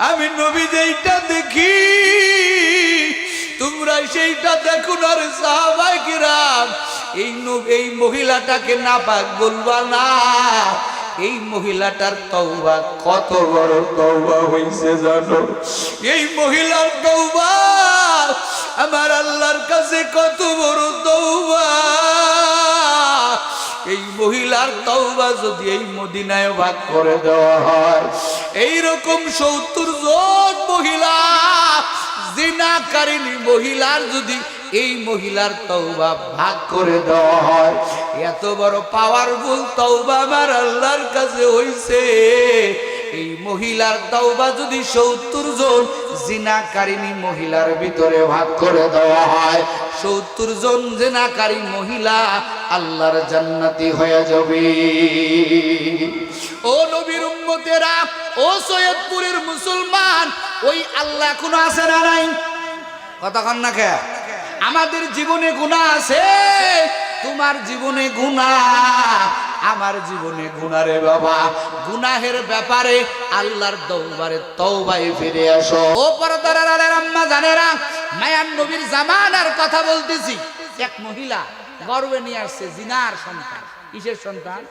আমি নবী যেইটা দেখি তোমরা সেইটা দেখো না রে সাহাবায়ে কিরাম। এই মহিলাটাকে নাপাক বলবা না। এই মহিলাটার তওবা কত বড় তওবা হইছে জানো? এই মহিলার তওবা আমার আল্লাহর কাছে কত বড় তওবা। এই মহিলার তওবা যদি এই মদিনায় ভাগ করে দেওয়া হয়, এইরকম ৭০ জন মহিলা জিনাকারিনী মহিলার যদি এই মহিলার তওবা ভাগ করে দেওয়া হয়, এত বড় পাওয়ারফুল তওবা আমার আল্লাহর কাছে হইছে। এই মহিলার তওবা যদি ৭০ জন জিনাকারিনী মহিলার ভিতরে ভাগ করে দেওয়া হয়, ৭০ জন জিনাকারী মহিলা আল্লাহর জান্নাতি হয়ে যাবে। ও নবীর উম্মতেরা, ও সৈয়দপুরের মুসলমান, ওই আল্লাহ এখনো আছে না নাই? কথা কন না কে? আমাদের জীবনে গুনাহ আছে, তোমার জীবনে গুনাহ, আমার জীবনে গুনাহ রে বাবা। গুনাহের ব্যাপারে আল্লাহর দরবারে তওবায় ফিরে আসো। ও পর্দার আড়ালের আম্মা জানেরা, মায়ার নবীর জামানার কথা বলতেছি। এক মহিলা গর্ভে নিয়ে আসছে জিনার সন্তান। কিসের সন্তান?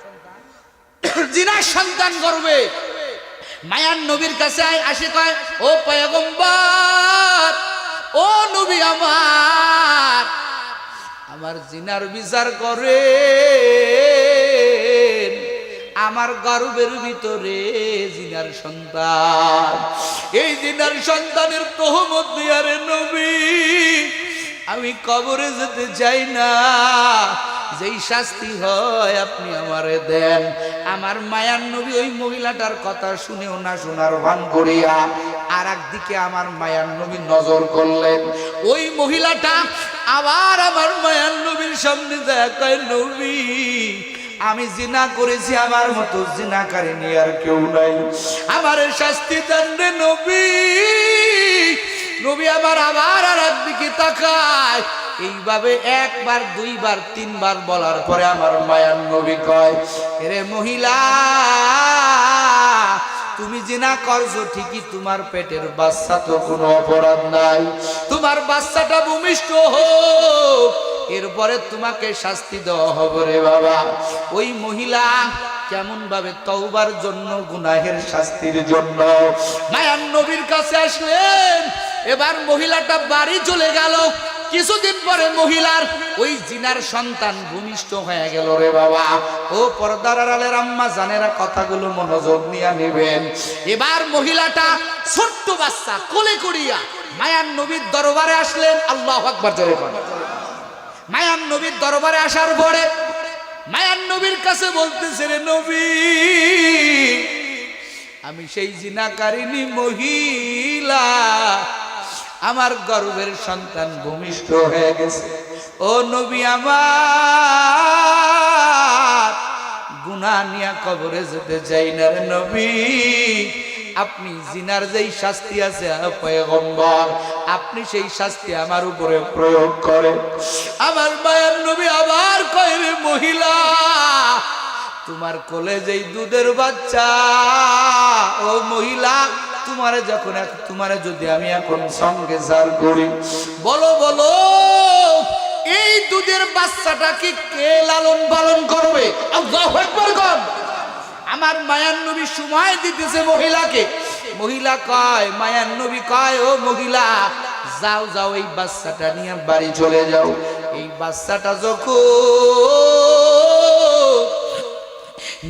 জিনার সন্তান গর্ভে। মায়ার নবীর কাছে আসে কয়, ও পয়গম্বর, ও নবী আমার জিনার বিচার করে, আমার গর্ভের ভিতরে জিনার সন্তান। এই জিনার সন্তানের তহমত দিয়া রে নবী, আমি কবরে যেতে চাই না। যেই শাস্তি হয় আপনি আমারে দেন। আমার মায়ার নবী ওই মহিলাটার কথা শুনেও না শোনার ভান করিয়া আর একদিকে আমার মায়ার নবী নজর করলেন। ওই মহিলাটা আবার আমার মায়ার নবীর সামনে যায়, কয় নবী আমি জিনা করেছি, আমার মতো জিনাকারিনী আর কেউ নাই, আমার শাস্তি দেন রে নবী। নবী আবার আবার আর একদিকে তাকায়। এইভাবে একবার, দুইবার, তিনবার বলার পরে আমার মায়ার নবী কয়, এরে মহিলা, তুমি জিনা করছো ঠিকই, তোমার পেটের বাচ্চা তো কোনো অপরাধ নাই, তোমার বাচ্চাটা ভূমিষ্ঠ হোক, এরপরে তোমাকে শাস্তি দেওয়া হবে রে বাবা। ওই মহিলা কেমন ভাবে তওবার জন্য, গুনাহের শাস্তির জন্য মায়ার নবীর কাছে আসলেন। এবার মহিলাটা বাড়ি চলে গেল। কিছুদিন পরে মহিলার ওই জিনার সন্তান ভূমিষ্ঠ হয়ে গেল রে বাবা। ও পর্দার আড়ালের আম্মা জানেরা, কথাগুলো মনোযোগ নিয়ে নেবেন। এবার মহিলাটা ছোট্ট বাচ্চা কোলে করিয়া মায়ার নবীর দরবারে আসলেন। আল্লাহু আকবার জোরে বলেন। মায়ার নবীর দরবারে আসার পরে মায়ার নবীর কাছে বলতেছে, রে নবী, আমি সেই জিনাকারিনী মহিলা, আমার গর্ভের সন্তান ভূমিষ্ঠ হয়ে গেছে। ও নবী, আমার গুনাহ নিয়া কবরে যেতে চাই না রে নবী। আপনি জিনার যেই শাস্তি আছে পয়গম্বর, আপনি সেই শাস্তি আমার উপরে প্রয়োগ করেন। আমার মায়ের নবী আবার কয়, রে মহিলা, তোমার কোলে যেই দুধের বাচ্চা, ও মহিলা, তোমারে যদি আমি এখন সঙ্গে জার করি, বলো বলো এই দুধের বাচ্চাটা কি কে লালন পালন করবে? আল্লাহু আকবার বল। আমার মায়ার নবী সময় দিতেছে মহিলাকে। মহিলা কয়, মায়ার নবী কয়, ও মহিলা, যাও যাও, এই বাচ্চাটা নিয়ে বাড়ি চলে যাও। এই বাচ্চাটা যখন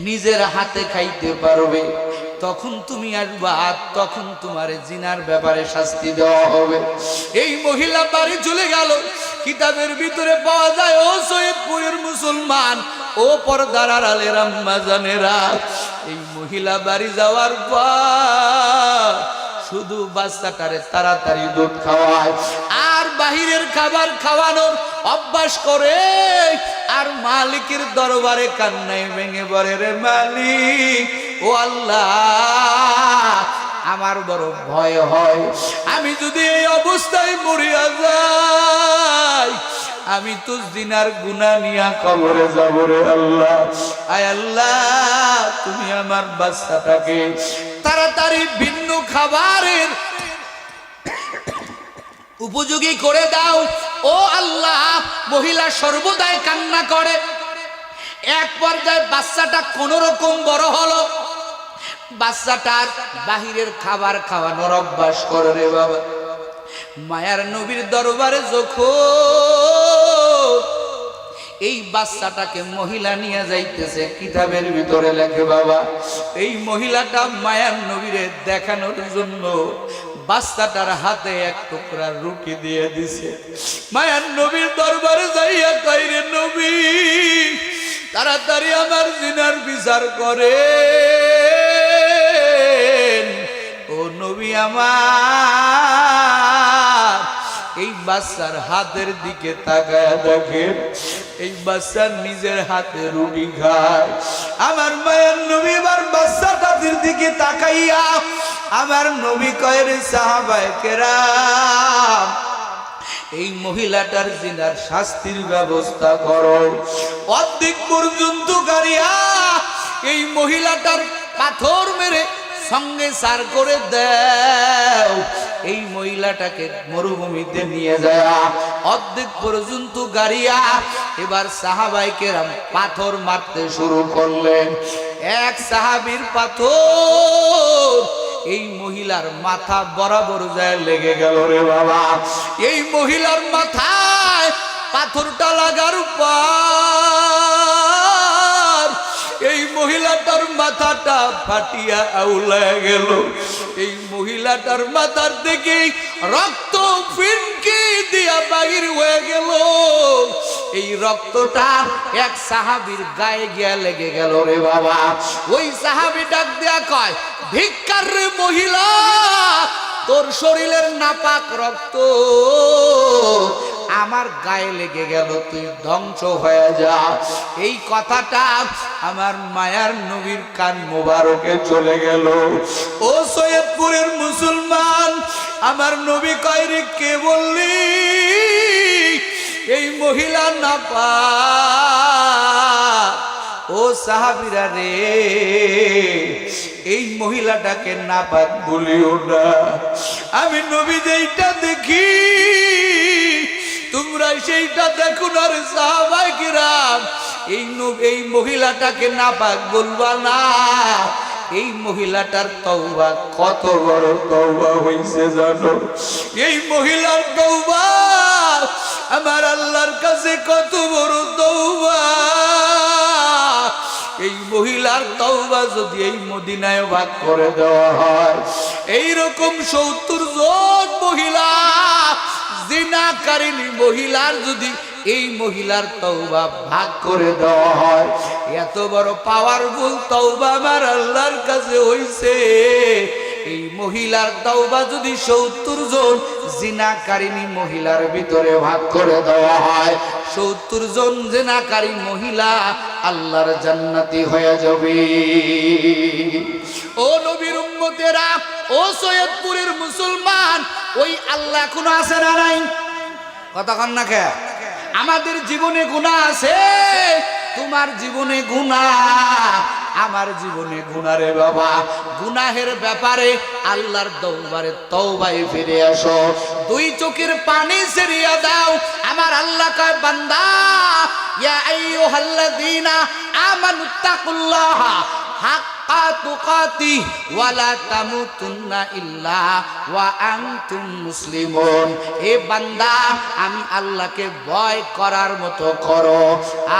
নিজের হাতে খাইতে পারবে, তখন তুমি আসবা, তখন তোমার জিনার ব্যাপারে শাস্তি দেওয়া হবে। এই মহিলা বাড়ি চলে গেল। কিতাবের ভিতরে পাওয়া যায়, ও সৈয়দপুরের মুসলমান, ও পর্দার আড়ালের আম্মা জানেরা, এই মহিলা বাড়ি যাওয়ার পর শুধু বাচ্চাটারে তাড়াতাড়ি দুধ খাওয়ায় আর বাহিরের খাবার খাওয়ানোর অভ্যাস করে। আর মালিকের দরবারে কান্নায় ভেঙে পড়ে, রে মালিক, ও আল্লাহ, আমার বড় ভয় হয়, আমি যদি এই অবস্থায় মরিয়া যাই, আমি তো জিনার গুনাহ নিয়া কবরে যাব রে আল্লাহ। আয় আল্লাহ, তুমি আমার বাচ্চাটাকে তাড়াতাড়ি ভিন্ন খাবারের উপযোগী করে দাও। ও আল্লাহ, মহিলা সর্বদাই কান্না করে। এক পর্যায়ে বাচ্চাটা কোন রকম বড় হলো, বাচ্চাটার বাহিরের খাবার খাওয়ানোর অভ্যাস করে রে বাবা। মায়ার নবীর দরবারে যখন এই বাচ্চাটাকে মহিলা নিয়ে যাইতেছে, কিতাবের ভিতরে লেখে বাবা, এই মহিলাটা মায়ার নবীরে দেখানোর জন্য বাচ্চাটার হাতে এক টুকরা রুটি দিয়ে দিছে। মায়ার নবীর দরবারে যাইয়া কয়, রে নবী, তাড়াতাড়ি আমার জিনার বিচার করে। ও নবী আমার, এই বাচ্চার হাতের দিকে তাকায় দেখেন, এই বাচ্চার নিজের হাতে রুটি খায়। আমার মায়ের নবী এবার বাচ্চাটাদের দিকে তাকাইয়া আমার নবী কয়, রে সাহাবায়ে কেরাম, এই মহিলাটার জিনার শাস্তির ব্যবস্থা করো। অর্ধেক পর্যন্ত গাড়িয়া এই মহিলাটার পাথর মেরে সঙ্গে সার করে দাও। এই মহিলাটাকে মরুভূমিতে নিয়ে যায় অর্ধেক পর্যন্ত গাড়িয়া এবার সাহাবায়ে কেরাম পাথর মারতে শুরু করলেন। এক সাহাবীর পাথর এই মহিলার মাথা বরাবর যায় লেগে গেল রে বাবা। এই মহিলার মাথায় পাথরটা লাগার পর এই মহিলাটার মাথাটা ফাটিয়া আউলা গেল। এই মহিলাটার মাথার থেকে রক্ত ফিনকি দিয়া বাহির হয়ে গেল। এই রক্তটা এক সাহাবীর গায়ে গিয়া লেগে গেল রে বাবা। ওই সাহাবী ডাক দিয়া কয়, ভিক্ষার রে মহিলা, তোর শরীরের নাপাক রক্ত আমার গায়ে লেগে গেল, তুই ধ্বংস হয়ে যা। এই কথাটা আমার মায়ার নবীর কান মোবারকে চলে গেল। ও সৈয়দপুরের মুসলমান, আমার নবী কয়, রে কে বললি এই মহিলা নাপাক? ও সাহাবীরা রে, এই মহিলাটাকে নাপাক বলিও না। আমি নবী যেইটা দেখি তোমরা সেইটা দেখো না রে সাহাবায়ে কিরাম। এই মহিলাটাকে নাপাক বলবা না। এই মহিলাটার তওবা কত বড় তওবা হইছে জানো? এই মহিলার তওবা আমার আল্লাহর কাছে কত বড় তওবা। এই মহিলার তওবা যদি এই মদিনায় ভাগ করে দেওয়া হয়, এইরকম ৭০ জন মহিলা জিনাকারিনী মহিলার যদি এই মহিলার তওবা ভাগ করে দেওয়া হয়, এত বড় পাওয়ারফুল তওবা আমার আল্লাহর কাছে হইছে। এই মহিলার তওবা যদি ৭০ জন জিনাকারিনী মহিলার ভিতরে ভাগ করে দেওয়া হয়, ৭০ জন জিনাকারী মহিলা আল্লাহর জান্নাতি হয়ে যাবে। ও নবীর উম্মতেরা, ও সৈয়দপুরের মুসলমান, ওই আল্লাহ এখনো আছে না নাই? কথা কন না কে? আমাদের জীবনে গুনাহ আছে, তোমার জীবনে গুনাহ, আমার জীবনে গুনাহ রে বাবা। গুনাহের ব্যাপারে আল্লাহর দরবারে তওবায় ফিরে আসো, দুই চোখের পানি ছেড়িয়া দাও। আমার আল্লাহ কয়, বান্দা, ইয়া আইয়ুহাল্লাযীনা আমানুত্তাকুল্লাহা হাক্কা তুকাতিহি ওয়া লা তামুতুন্না ইল্লা ওয়া আনতুম মুসলিমুন। এ বান্দা, আমি আল্লাহকে ভয় করার মতো করো।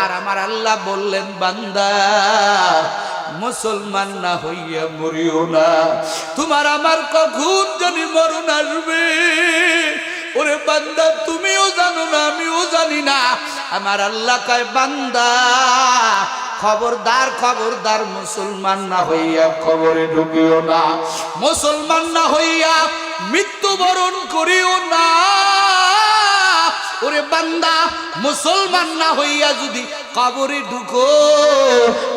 আর আমার আল্লাহ বললেন, বান্দা, মুসলমান না হইয়া মরিও না। তোমার আমার কখন জানি মরণ আসবে। ওরে বান্দা, তুমিও জানো না, আমিও জানি না। আমার আল্লাহ কয়, বান্দা, খবরদার খবরদার, মুসলমান না হইয়া কবরে ঢুকিও না, মুসলমান না হইয়া মৃত্যুবরণ করিও না। ওরে বান্দা, মুসলমান না হইয়া যদি কবরে ঢুকো,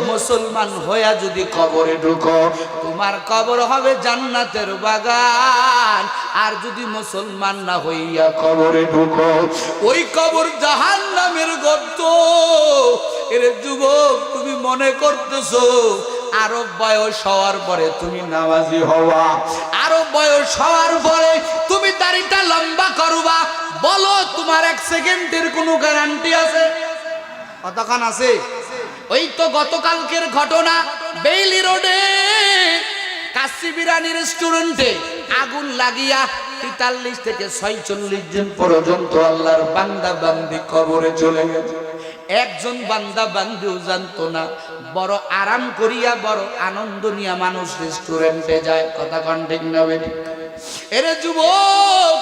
মুসলমান হইয়া যদি কবরে ঢুকো, তোমার কবর হবে জান্নাতের বাগান। আর যদি মুসলমান না হইয়া কবরে ঢুকো, ওই কবর জাহান্নামের গর্ত। এরে যুবক, তুমি মনে করতেছো আরো বয়স হওয়ার পরে তুমি নামাজি হওয়া, আরো বয়স হওয়ার পরে তুমি দাড়িটা লম্বা করবা। বলো তোমার 1 সেকেন্ডের কোনো গ্যারান্টি আছে? কতক্ষণ আছে? ওই তো গতকালকের ঘটনা, বেইলি রোডে কাশি বিরানি রেস্টুরেন্টে আগুন লাগিয়া 43 থেকে 46 জন পর্যন্ত আল্লাহর বান্দা বান্দি কবরে চলে গেছে। একজন বান্দা বান্দিও জানতো না। বড় আরাম করিয়া বড় আনন্দ নিয়া মানুষ রেস্টুরেন্টে যায়। কথা কন ঠিক না বেটি? এরে যুবক,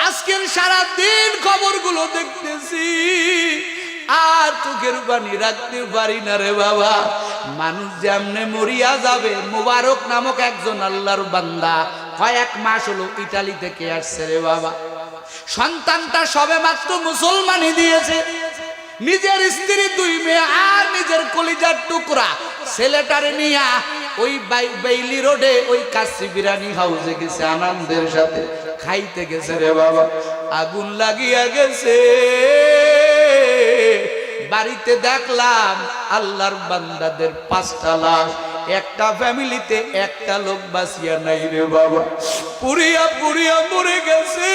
আজকের সারা দিন খবরগুলো দেখতেছি আর চোখের পানি রাখতে পারি না রে বাবা। মানুষ যেমনে মরিয়া যাবে। মুবারক নামক একজন আল্লাহর বান্দা কয়েক মাস হলো ইতালি থেকে আসছে রে বাবা। সন্তানটা সবে মাত্র মুসলমানি দিয়েছে। নিজের স্ত্রী 2 মেয়ে আর নিজের কলিজার টুকরা ছেলেটারে নিয়া ওই বেইলি রোডে ওই কাশি বিরানি হাউসে গেছে, আনন্দের সাথে খাইতে গেছে রে বাবা। আগুন লাগিয়া গেছে। বাড়িতে দেখলাম আল্লাহর বান্দাদের 5টা লাশ। একটা ফ্যামিলিতে একটা লোক বাঁচিয়া নাই রে বাবা। পুরিয়া পুরিয়া মরে গেছে।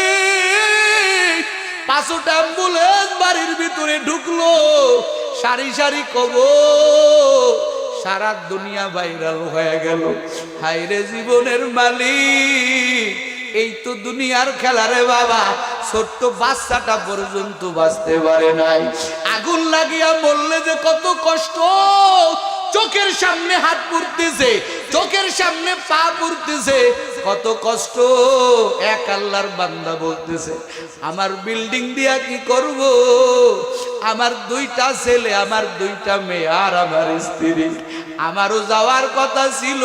5টা অ্যাম্বুলেন্স বাড়ির ভিতরে ঢুকলো। সারি সারি কবর। সারা দুনিয়া ভাইরাল হয়ে গেল। হায়রে জীবনের মালিক, এই তো দুনিয়ার খেলা রে বাবা। ছোট্ট বাচ্চাটা পর্যন্ত বাঁচতে পারে নাই। আগুন লাগিয়া মরলে যে কত কষ্ট। চোখের সামনে হাত পুড়তেছে, চোখের সামনে পা পুড়তেছে, কত কষ্ট। এক আল্লাহর বান্দা বলতেছে, আমার বিল্ডিং দিয়া কি করব? আমার 2টা ছেলে, আমার 2টা মেয়ে আর আমার স্ত্রী। আমারও যাওয়ার কথা ছিল,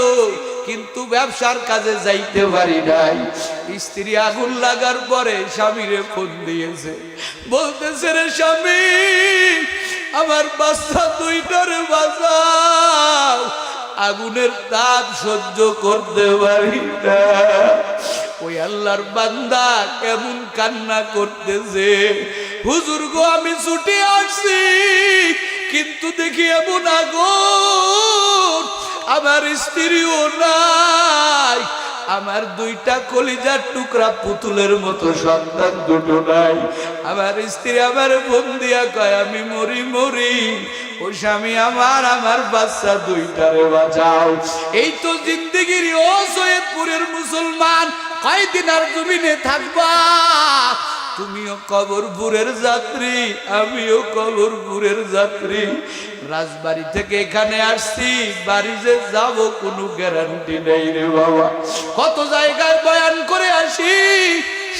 কিন্তু ব্যবসার কাজে যাইতে পারি নাই। স্ত্রী আগুন লাগার পরে স্বামীরে ফোন দিয়েছে, বলতেছে রে স্বামী, আমার বাচ্চা 2টারে বাঁচাও, আগুনের তাপ সহ্য করতে পারি না। ওই আল্লাহর বান্দা কেমন কান্না করতেছে, হুজুর গো আমি ছুটে আসছি, কিন্তু দেখি এমন আগুন, আমার স্ত্রীও নাই, আমার 2টা কলিজার টুকরা পুতুলের মতো সন্তান 2টো নাই। আমার স্ত্রী আমার ফোন দিয়া কয় আমি মরি মরি, ও স্বামী আমার, আমার বাচ্চা 2টারে বাঁচাও। এই তো জিন্দেগির ও সৈয়দপুরের মুসলমান, কয়দিন আর জমিনে থাকবা? তুমিও কবরপুরের যাত্রী, আমিও কবরপুরের যাত্রী। রাজবাড়ি থেকে এখানে আসছি, বাড়ি যে যাব কোনো গ্যারান্টি নেই রে বাবা। কত জায়গায় বয়ান করে আসি,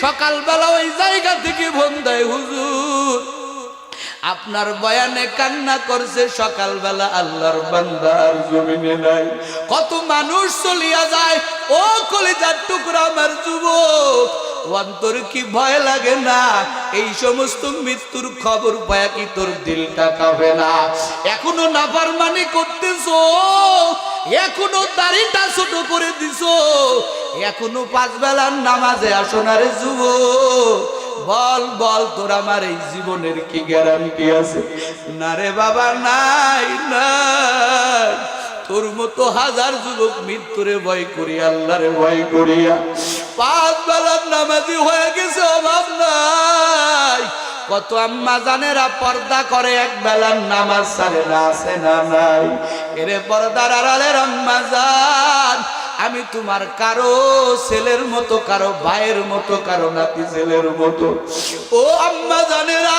সকালবেলা ওই জায়গা থেকে ফোন দেয়, হুজুর আপনার বয়ানে কান্না করছে, সকালবেলা আল্লাহর বান্দা আর জমিনে নাই। কত মানুষ চলিয়া যায়, ও কলিজার টুকরা আমার যুবক, অন্তর কি ভয় লাগে না? এই সমস্ত মৃত্যুর খবর পায়া কি তোর দিলটা কাঁপে না? এখনো নাফরমানি করতেছো, এখনো দাড়িটা ছোট করে দিছো, এখনো 5 বেলার নামাজে আসো না রে যুবক। বল বল, তোর আমার এই জীবনের কি গ্যারান্টি আছে? না রে বাবা, নাই নাই। তোর মতো হাজার যুবক মৃত্যুরে ভয় করি, আল্লাহরে ভয় করিয়া 5 বেলার নামাজি হয়ে গেছে, অভাব নাই। কত আম্মা জানেরা পর্দা করে, 1 বেলার নামাজ ছাড়ে না, আছে না নাই? এরে পর্দার আড়ালের আম্মা জান, আমি তোমার কারো ছেলের মতো, কারো ভাইয়ের মতো, কারো নাতি ছেলের মতো। ও আম্মা জানেরা,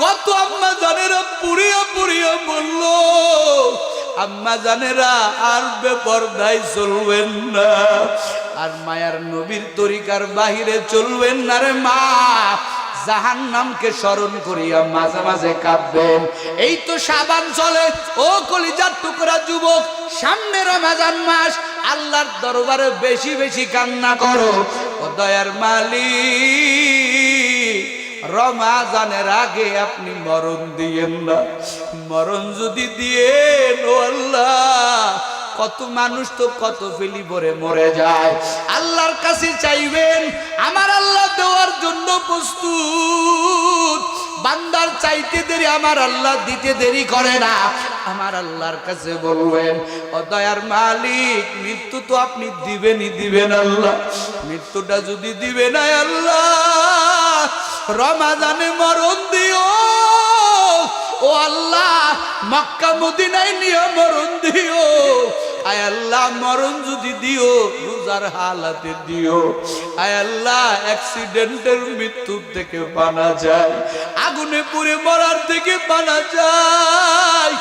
কত আম্মা জানেরা পুরিয়া পুরিয়া বলল, আম্মা জানেরা আর বেপরদায় চলবেন না, আর মায়ার নবীর তরিকার বাহিরে চলবেন না রে মা। জাহান্নামকে স্মরণ করিয়া মাঝে মাঝে কাঁদবেন। এই তো শাবান চলে, ও কলিজার টুকরা যুবক, সামনে রমজান মাস, আল্লাহর দরবারে বেশি বেশি কান্না করো। ও দয়ার মালিক, রমজানের আগে আপনি মরণ দিয়েন না। মরণ যদি দিয়েন, ও আল্লাহ, কত মানুষ তো কত ফেলি ভরে মরে যায়। আল্লাহর কাছে চাইবেন, আমার আল্লাহ দেওয়ার জন্য প্রস্তুত। বান্দার চাইতে দেরি আমার আল্লাহ দিতে দেরি করে না। আমার আল্লাহর কাছে বলবেন, ও দয়ার মালিক, মৃত্যু তো আপনি দিবেনই দিবেন আল্লাহ, মৃত্যুটা যদি দিবেন আল্লাহ রমাজানে মরণ দিও, ও আল্লাহ মক্কা মদিনায় নিয়ে মরণ দিও, আয় আল্লাহ মরণ যদি দিও রোজার হালাতে দিও, আয় আল্লাহ অ্যাক্সিডেন্টের মৃত্যু থেকে বানা যায়, আগুনে পুড়ে মরার থেকে বানা যায়।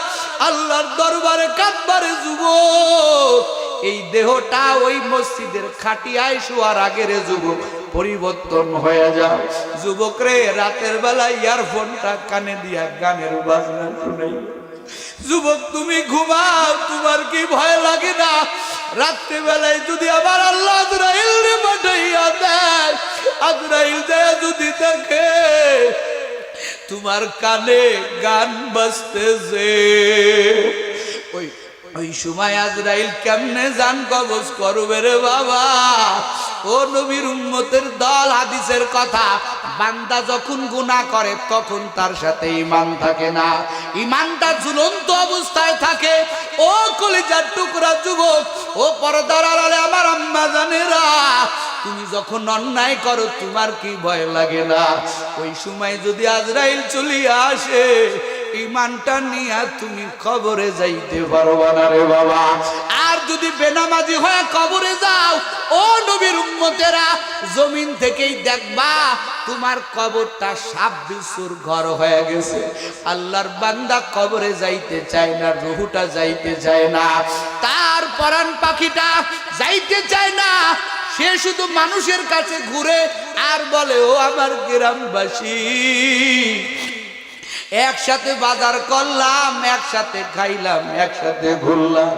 আল্লাহর দরবারে কাঁদবারে যুবক, এই দেহটা ওই মসজিদের খাটিয়ায় শোয়ার আগের যুবক পরিবর্তন হয়ে যাও। যুবক রে, রাতের বেলা ইয়ারফোনটা কানে দিয়া গানের বাজনা শুনাই। যুবক তুমি ঘুমাও, তোমার কি ভয় লাগে না? রাত্রে বেলায় যদি আবার আল্লাহ আজরাইল রে পাঠাইয়া দেয়, আজরাইল যায় যদি দেখে তোমার কানে গান বাজতেছে, ওই সময় আজরাইল কেমনে জান কবজ করবে রে বাবা? ও নবীর উম্মতের দল, হাদিসের কথা, বান্দা যখন গুনাহ করে তখন তার সাথে ঈমান থাকে না, ঈমানটা ঝুলন্ত অবস্থায় থাকে। ও কলিজার টুকরা যুবক, ও পর্দার আড়ালে আমার আম্মা জানেরা, তুমি যখন অন্যায় করো তোমার কি ভয় লাগে না? ওই সময় যদি আজরাইল চলিয়া আসে, ঈমানটা নিয়ে তুমি কবরে যাইতে পারবা না রে বাবা। আর যদি বেনামাজি হয়ে কবরে যাও, ও নবীর উম্মতেরা, জমিন থেকেই দেখবা তোমার কবরটা সাপ বিচ্ছুর ঘর হয়ে গেছে। আল্লাহর বান্দা কবরে যাইতে চায় না, রুহুটা যাইতে চায় না, তার পরাণ পাখিটা যাইতে চায় না। সে শুধু মানুষের কাছে ঘুরে আর বলে, ও আমার গ্রামবাসী, একসাথে বাজার করলাম, একসাথে খাইলাম, একসাথে ঘুরলাম,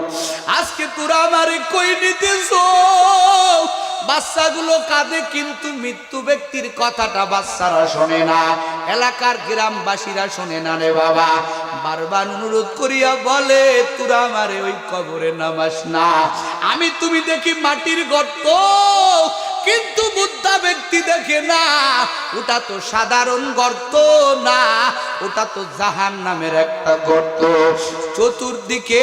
আজকে তোরা আমারে কই নিতেছ? বাচ্চাগুলো কাঁদে, কিন্তু মৃত্যু ব্যক্তির কথাটা বাচ্চারা শোনে না, এলাকার গ্রামবাসীরা শোনে না রে বাবা। বারবার অনুরোধ করিয়া বলে, তোরা আমারে ওই কবরে নামাস না। আমি তুমি দেখি মাটির গর্ত, কিন্তু বুদ্ধা ব্যক্তি দেখে না, ওটা তো সাধারণ গর্ত না, ওটা তো জাহান্নামের একটা গর্ত। চতুর্দিকে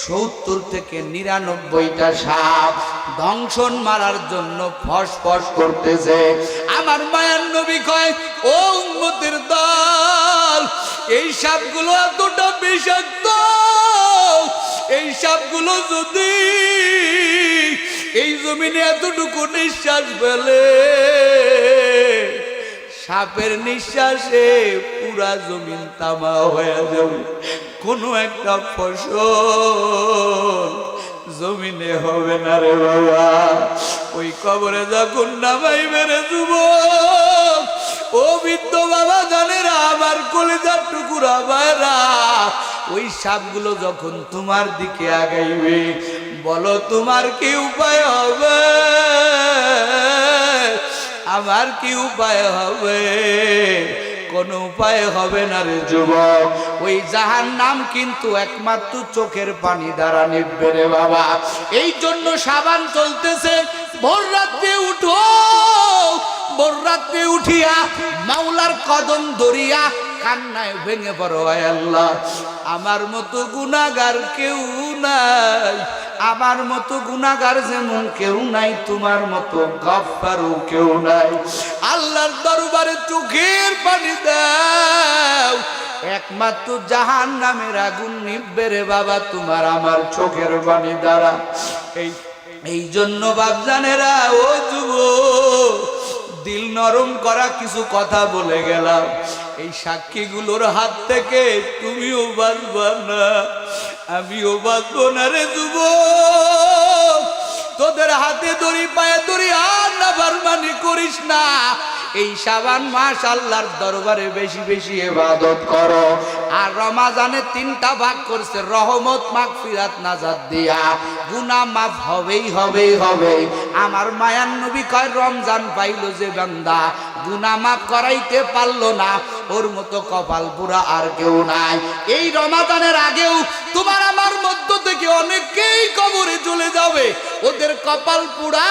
70 থেকে 99টা সাপ দংশন মারার জন্য ফসফস করতেছে। আমার মায়ার নবী কয়, ও উম্মতের দল, এই সাপগুলো এতটা বিষাক্ত, এই সাপগুলো যদি এই জমিনে এতটুকু নিঃশ্বাস ফেলে, সাপের নিঃশ্বাসে পুরা জমিন তামা হয়ে যাবে, কোনো একটা ফসল জমিনে হবে না রে বাবা। ওই কবরে যখন নামাইবে রে যুবক, ও বৃদ্ধ বাবা জানেরা, আমার কলিজার টুকুরা ভাইরা, ওই সাপগুলো যখন তোমার দিকে আগাইবে, বলো তোমার কি উপায় হবে? আমার কি উপায় হবে? কোনো উপায় হবে না রে যুবক। ওই জাহান্নাম কিন্তু একমাত্র চোখের পানি দ্বারা নিভবে রে বাবা। এই জন্য সাবান চলতেছে, ভোর রাত্রে উঠো, ভোর রাত্রে উঠিয়া মাওলার কদম ধরিয়া কান্নায় ভেঙে পড়ো, আয় আল্লাহ আমার মতো গুনাহগার কেউ নাই, আমার মতো গুনাহগার যেমন কেউ নাই, তোমার মতো গফফারও কেউ নাই। আল্লাহর দরবারে চোখের পানি দাও, একমাত্র জাহান্নামের আগুন নিভবে রে বাবা তোমার আমার চোখের পানি দ্বারা। এই জন্য বাপজানেরা, ও যুবক, দিল নরম করা কিছু কথা বলে গেলাম, এই সাক্ষীগুলোর হাত থেকে তুমিও বাঁচবা না, আমিও বাঁচবো না রে যুবক। তোদের হাতে দড়ি, পায়ে দড়ি, আর না ফারমানি করিস না। এই শাবান মাস আল্লাহর দরবারে বেশি বেশি ইবাদত করো। আর রমাজানে 3টা ভাগ করছে, রহমত, মাগফিরাত, নাজাত দিয়া। গুনাহ মাফ হবেই হবে হবে। আমার মায়ার নবী কয়, রমজান পাইলো যে বান্দা গুনাহ মাফ করাইতে পারলো না, ওর মতো কপাল পুরা আর কেউ নাই। এই রমাদানের আগেও তোমার আমার মধ্য থেকে অনেকেই কবরে চলে যাবে, ওদের কপাল পুরা।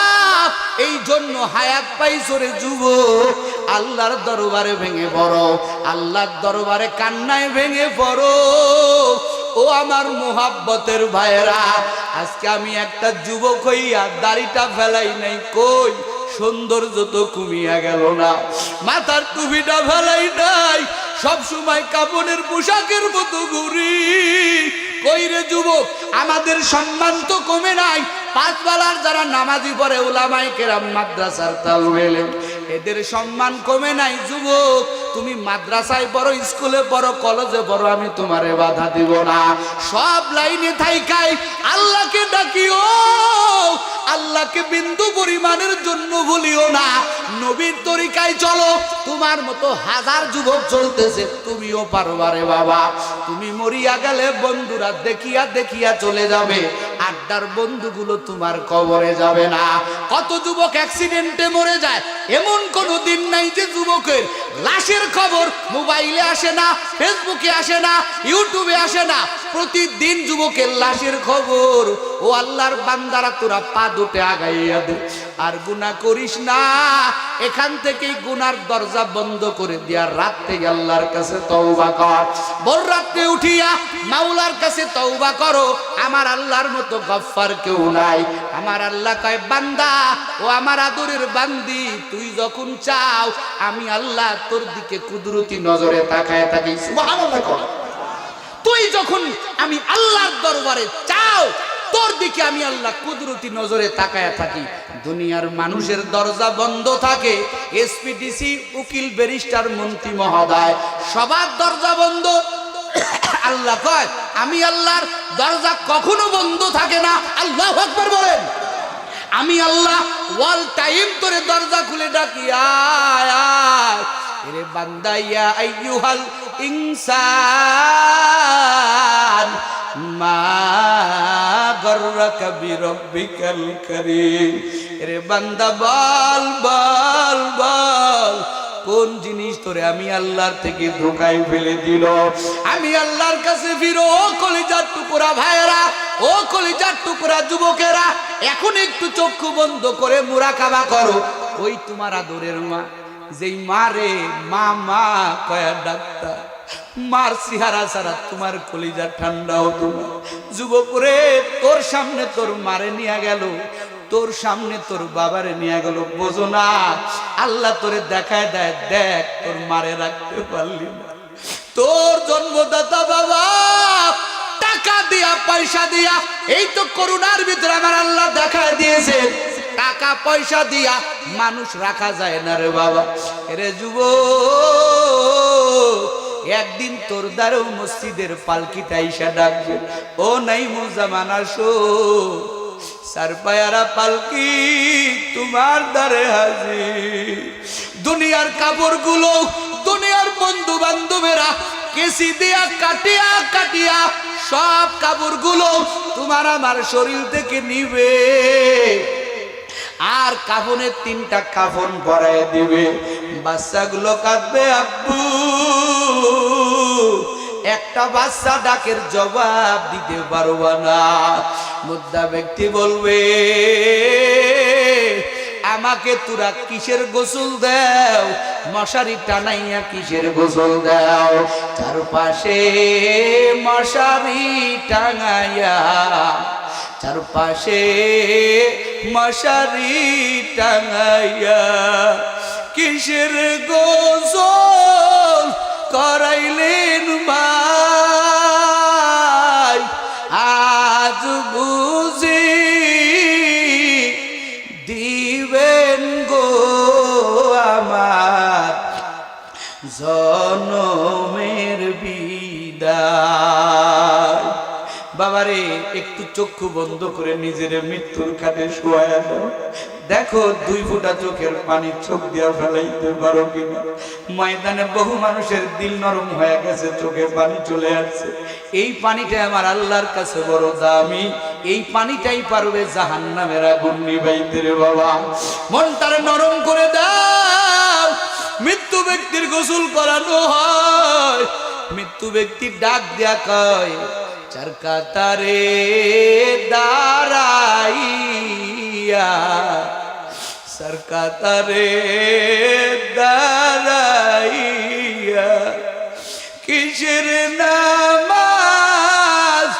এই জন্য হায়াত পাইছরে যুবক, আল্লাহর দরবারে ভেঙে পড়ো, আল্লাহর দরবারে কান্নায় ভেঙে পড়ো। ও আমার মুহাব্বতের ভাইরা, আজকে আমি একটা যুবক হইয়া দাড়িটা ফেলাই নাই, কই সৌন্দর্য তো কমিয়া গেল না, মাথার টুপিটা ফেলাই নাই, সব সময় কাপড়ের পোশাকের মতো ঘুরি। কই রে যুবক, আমাদের সম্মান তো কমে নাই। পাঁচ বেলার যারা নামাজি পড়ে, উলামায়ে কেরাম, মাদ্রাসার তালিবে ইলম, এদের সম্মান কমে নাই। যুবক, তুমি মাদ্রাসায় পড়ো, স্কুলে পড়ো, কলেজে পড়ো, আমি তোমারে বাধা দিব না। সব লাইনে থাইকাই আল্লাহকে ডাকিও, আল্লাহকে বিন্দু পরিমাণের জন্য ভুলিও না। নবীর তরিকায় চলো। তোমার মতো হাজার যুবক চলতেছে, তুমিও পারবা রে বাবা। তুমি মরিয়া গেলে বন্ধুরা দেখিয়া দেখিয়া চলে যাবে, আড্ডার বন্ধুগুলো তোমার কবরে যাবে না। কত যুবক অ্যাক্সিডেন্টে মরে যায়, এমন কোনো দিন নাই যে যুবকের লাশের খবর মোবাইলে আসে না, ফেসবুকে আসে না, ইউটিউবে আসে না। প্রতিদিন যুবকের লাশের খবর। ও আল্লাহর বান্দারা, তোরা পা দুটে আগাইয়া দে, আর গুনাহ করিস না। এখান থেকেই গুনার দরজা বন্ধ করে দিয়া রাত থেকে আল্লাহর কাছে তওবা কর। ভোর রাতে উঠিয়া মাওলার কাছে তওবা করো। আমার আল্লাহর মতো গফফার কেউ নাই। আমার আল্লাহ কয়, বান্দা ও আমার আদরের বান্দি, তুই যখন চাও আমি আল্লাহ তোর দিকে কুদরতি নজরে তাকায় থাকি। সুবহানাল্লাহ। তুই যখন আমি আল্লাহর দরবারে চাও, তোর দিকে আমি আল্লাহ কুদরতি নজরে তাকায় থাকি। দুনিয়ার মানুষের দরজা বন্ধ থাকে, এসপিডিসি, উকিল, ব্যারিস্টার, মন্ত্রী মহোদয়, সবার দরজা বন্ধ। আল্লাহ কয়, আমি আল্লাহর দরজা কখনো বন্ধ থাকে না। আল্লাহু আকবার বলেন। আমি আল্লাহ ওয়াল টাইম তোরে দরজা খুলে ডাকি, আয় আয় রে বান্দা, ইয়া আইয়ুহাল ইনসান মা গররাকা বিরব্বিকাল কারীম। রে বান্দা, বল বল বল, কোন জিনিস তোরে আমি আল্লাহর থেকে ধোকায় ফেলে দিল? আমি আল্লাহর কাছে ফিরো। ও কলিজার টুকরা ভাইয়েরা, ও কলিজার টুকরা যুবকেরা, এখন একটু চক্ষু বন্ধ করে মুরাকাবা করো। ওই তোমার আদরের মা, যেই মারে মা মা কয়া ডাক্তার, মার চেহারা ছাড়া তোমার কলিজা ঠান্ডা হতো না। যুবক রে, তোর সামনে তোর মারে নিয়ে গেল, তোর সামনে তোর বাবারে নিয়ে গেল, বোঝো না? আল্লাহ তোরে দেখায় দেয়, দেখ তোর মারে রাখতে পারলি না। তোর জন্মদাতা বাবা টাকা দিয়া পয়সা দিয়া, এই তো করোনার ভিতরে আমার আল্লাহ দেখায় দিয়েছে, টাকা পয়সা দিয়া মানুষ রাখা যায় না রে বাবা। রে যুবক, একদিন তোর দ্বারেও মসজিদের পালকিটা ইসা ডাকবে, ও নাই মুজামান আসো, সারপায়ারা পালকি তোমার দ্বারে হাজির। দুনিয়ার কাপড়গুলো, দুনিয়ার বন্ধু বান্ধবেরা কেসি দিয়া কাটিয়া কাটিয়া সব কাপড়গুলো তোমার আমার শরীর থেকে নিবে, আর কাফনের তিনটা কাফন পরায় দিবে। বাচ্চাগুলো কাঁদবে, আব্বু। একটা বাচ্চা ডাকের জবাব দিতে পারবা না। মুদ্রা ব্যক্তি বলবে, আমাকে তোরা কিসের গোসল দাও? মশারি টানাইয়া কিসের গোসল দাও? চারপাশে মশারি টাঙাইয়া, চারপাশে মশারি টাঙাইয়া কিসের গোসল করাইলেন ভাই? আজ বুঝি দিবেন গো আমার জনমের বিদায়। বাবারে, একটু চক্ষু বন্ধ করে নিজের মৃত্যুর খাটে শোয়া দাও। দেখো 2 ফোঁটা চোখের পানি চোখ দিয়া ফেলাইতে পারো কিনা। ময়দানে বহু মানুষের দিল নরম হয়ে গেছে, চোখে পানি চলে আসছে। এই পানিটা আমার আল্লাহর কাছে বড় দামি। এই পানিটাই পারবে জাহান্নামের আগুন নিভাইতে রে বাবা। মনটারে নরম করে দাও। ব্যক্তির গোসল করানো হয়, মৃত্যু ব্যক্তি ডাক দিয়া কয়, চার কাতারে দাঁড়াইয়া, চার কাতারে দাঁড়াইয়া কিসের নামাজ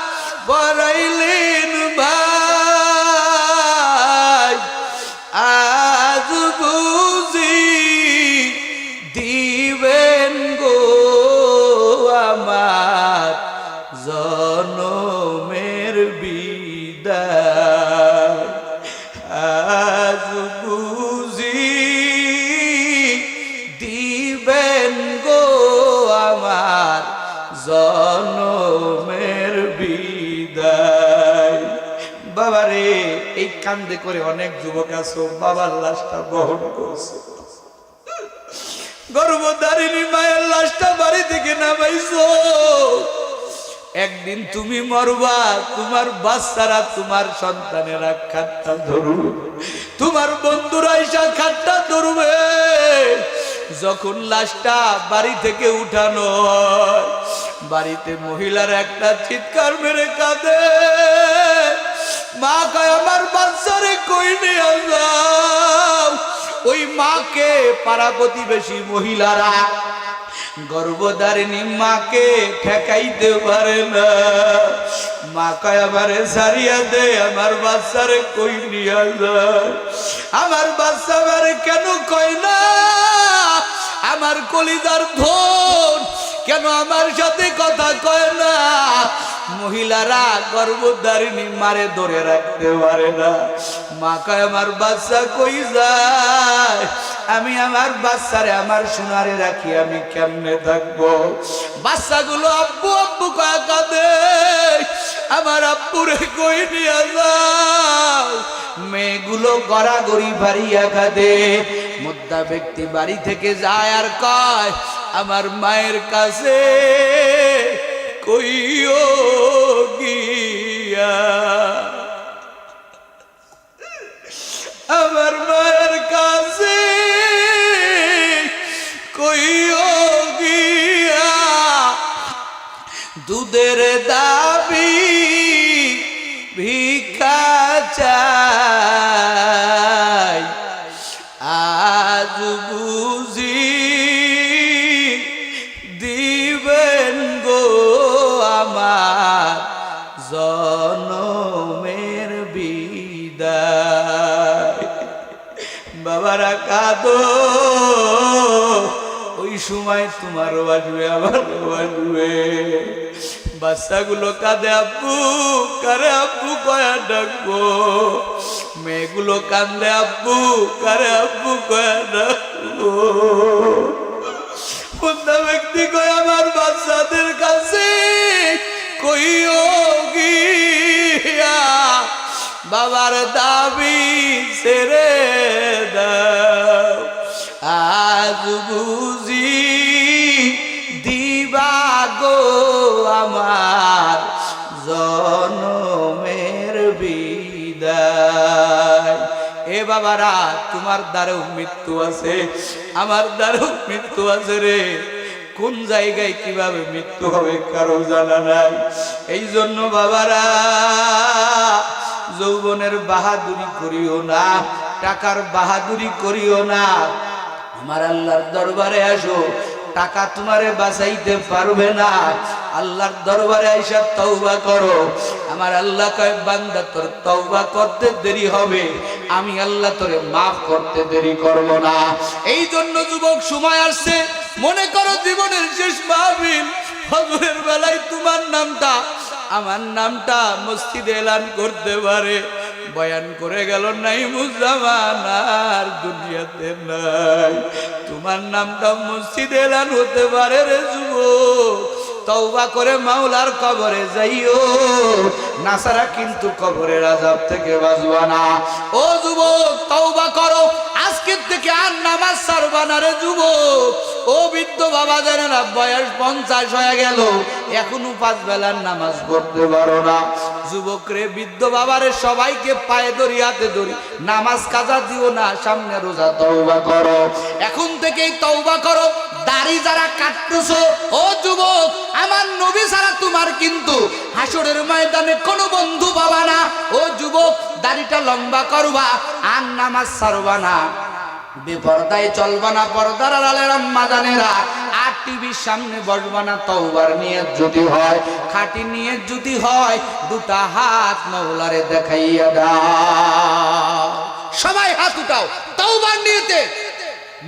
পড়াইলেন ভাই, আজ বুঝি দিবেন গো আমার জনমের বিদায়, আজ বুঝি দিবেন গো আমার জনমের বিদায়। বাবারে, এই কান্দে করে অনেক যুবক আছো বাবার লাশটা বহন করছে, গর্ভধারিণী মায়ের লাশটা বাড়ি থেকে নামাইছো। একদিন তুমি মরবা, তোমার বাচ্চারা তোমার সন্তানেরা খাটটা ধরবে, তোমার বন্ধুরা এসে খাটটা ধরবে। যখন লাশটা বাড়ি থেকে উঠানো হয়, বাড়িতে মহিলার একটা চিৎকার মেরে কাঁদে, মা কয় আমার বাচ্চারে কই নিয়ে যাও। ওই মাকে পাড়া প্রতিবেশী মহিলারা গর্ভধারিণী মাকে ঠেকাইতে পারে না। মা কয় আমারে ছাড়িয়া দে, আমার বাচ্চারে কই নিয়ে যায়। আমার বাচ্চা আমারে কেন কয় না, আমার কলিজার ধন কেন আমার সাথে কথা কয় না। মহিলারা গর্ভধারিণী মারে ধরে রাখতে পারে না। মা কয় আমার বাচ্চা কই যায়, আমি আমার বাচ্চারে আমার সোনারে রাখি আমি কেমনে থাকবো। বাচ্চাগুলো আব্বু আব্বু কয় কাঁদে, আমার আব্বুরে কই নিয়ে যাও। মেয়েগুলো গড়াগড়ি ভারিয়া কাঁদে। মুদ্রা ব্যক্তি বাড়ি থেকে যায় আর কয় আমার মায়ের কাছে কইও গিয়া, আমার মায়ের কাছে কইও গিয়া, দুধের দাবি ভিক্ষা চাই, আজ বুঝি দিবেন গো আমার জনমের বিদায়। বাবারা কাঁদো, ওই সময় তোমারও আসবে আমারও আসবে। বাচ্চাগুলো কাঁদে আব্বু, কারে আব্বু কয়া ডাকবো। মেয়েগুলো কান্দে আব্বু, কারে আব্বু কয়া ডাকবো। মুদ্রা ব্যক্তি কয় আমার বাচ্চাদের কাছে কইও গিয়া, বাবার দাবি ছেড়ে দাও, আজ বুঝি দিবা গো আমার জনমের বিদায়। এ বাবারা, তোমার দ্বারেও মৃত্যু আছে, আমার দ্বারেও মৃত্যু আছে রে। কোন জায়গায় কিভাবে মৃত্যু হবে কারো জানা নাই। এই জন্য বাবারা, যৌবনের বাহাদুরি করিও না, টাকার বাহাদুরি করিও না। আমার আল্লাহর দরবারে আসো, টাকা তোমারে বাঁচাইতে পারবে না। আল্লাহর দরবারে আইসা তওবা করো। আমার আল্লাহ কয় বান্দা তোর তওবা করতে দেরি হবে, আমি আল্লাহ তোরে মাফ করতে দেরি করব না। এই জন্য যুবক সময় আসছে, মনে করো জীবনের শেষ মাহফিল, ফজরের বেলায় তোমার নামটা আমার নামটা মসজিদে এলান করতে পারে। বয়ান করে গেল নাইমুজ্জামান আর দুনিয়াতে নাই, তোমার নামটা মসজিদে এলান হতে পারে রে যুবক। তওবা করে মাওলার কবরে যাইও, নাসারা কিন্তু কবরের আযাব থেকে বাঁচবা না। ও যুবক, তওবা করো, আজকের থেকে আর নামাজ নামাজ সারবানা রে যুবক। ও বৃদ্ধ বাবা জানেন না, বয়স 50 হয়ে গেল, এখনো 5 বেলার নামাজ পড়তে পারো না। যুবক রে, বৃদ্ধ বাবারে সবাইকে পায়ে ধরি, হাতে ধরি, নামাজ কাজা দিও না, সামনে রোজা, তওবা করো, এখন থেকেই তওবা করো। দাড়ি যারা কাটতেছো, ও যুবক, আমার নবী ছাড়া তোমার কিন্তু হাসরের ময়দানে কোনো বন্ধু পাবা না। ও যুবক, দাড়িটা লম্বা করবা, আর নামাজ ছাড়বা না, বেপরদায় চলবা না, পর্দার আড়ালের আম্মা জানেরা, আর টিভির সামনে বসবা না। তওবার নিয়ত যদি হয়, খাঁটি নিয়ত যদি হয়, দুটা হাত মাওলারে দেখাইয়া দাও। সবাই হাত উঠাও তওবার নিয়তে।